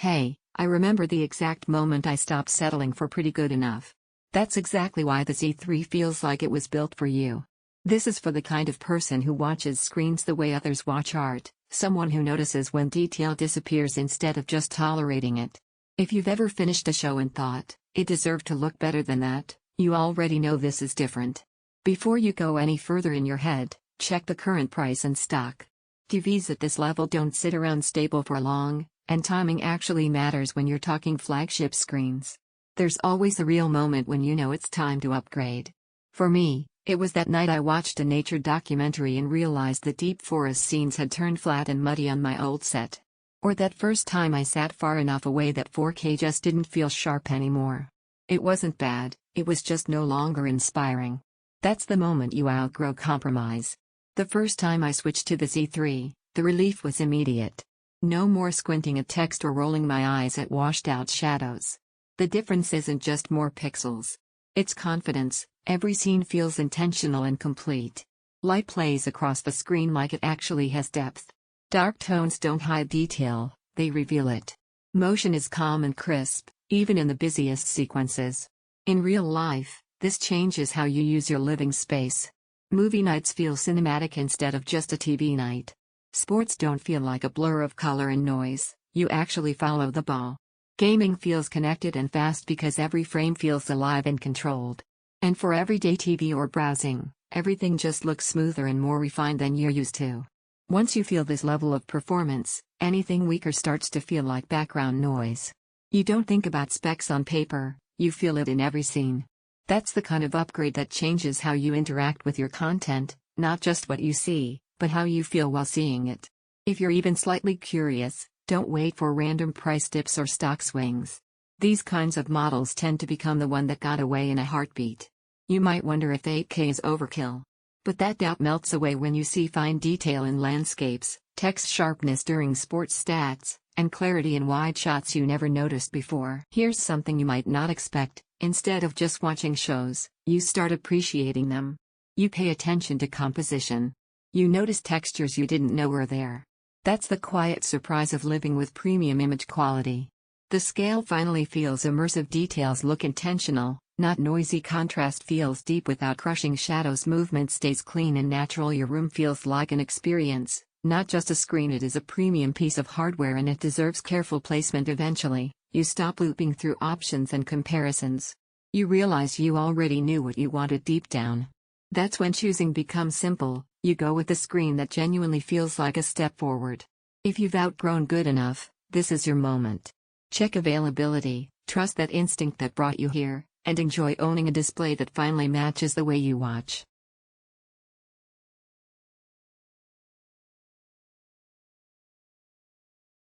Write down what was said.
Hey, I remember the exact moment I stopped settling for pretty good enough. That's exactly why the Z3 feels like it was built for you. This is for the kind of person who watches screens the way others watch art, someone who notices when detail disappears instead of just tolerating it. If you've ever finished a show and thought, it deserved to look better than that, you already know this is different. Before you go any further in your head, check the current price and stock. TVs at this level don't sit around stable for long, and timing actually matters when you're talking flagship screens. There's always a real moment when you know it's time to upgrade. For me, it was that night I watched a nature documentary and realized the deep forest scenes had turned flat and muddy on my old set. Or that first time I sat far enough away that 4K just didn't feel sharp anymore. It wasn't bad, it was just no longer inspiring. That's the moment you outgrow compromise. The first time I switched to the Z3, the relief was immediate. No more squinting at text or rolling my eyes at washed-out shadows. The difference isn't just more pixels. It's confidence. Every scene feels intentional and complete. Light plays across the screen like it actually has depth. Dark tones don't hide detail, they reveal it. Motion is calm and crisp, even in the busiest sequences. In real life, this changes how you use your living space. Movie nights feel cinematic instead of just a TV night. Sports don't feel like a blur of color and noise, you actually follow the ball. Gaming feels connected and fast because every frame feels alive and controlled. And for everyday TV or browsing, everything just looks smoother and more refined than you're used to. Once you feel this level of performance, anything weaker starts to feel like background noise. You don't think about specs on paper, you feel it in every scene. That's the kind of upgrade that changes how you interact with your content, not just what you see, but how you feel while seeing it. If you're even slightly curious, don't wait for random price dips or stock swings. These kinds of models tend to become the one that got away in a heartbeat. You might wonder if 8K is overkill. But that doubt melts away when you see fine detail in landscapes, text sharpness during sports stats, and clarity in wide shots you never noticed before. Here's something you might not expect: instead of just watching shows, you start appreciating them. You pay attention to composition. You notice textures you didn't know were there. That's the quiet surprise of living with premium image quality. The scale finally feels immersive, details look intentional, not noisy, contrast feels deep without crushing shadows, movement stays clean and natural, your room feels like an experience, not just a screen. It is a premium piece of hardware and it deserves careful placement. Eventually, you stop looping through options and comparisons. You realize you already knew what you wanted deep down. That's when choosing becomes simple. You go with the screen that genuinely feels like a step forward. If you've outgrown good enough, this is your moment. Check availability, trust that instinct that brought you here, and enjoy owning a display that finally matches the way you watch.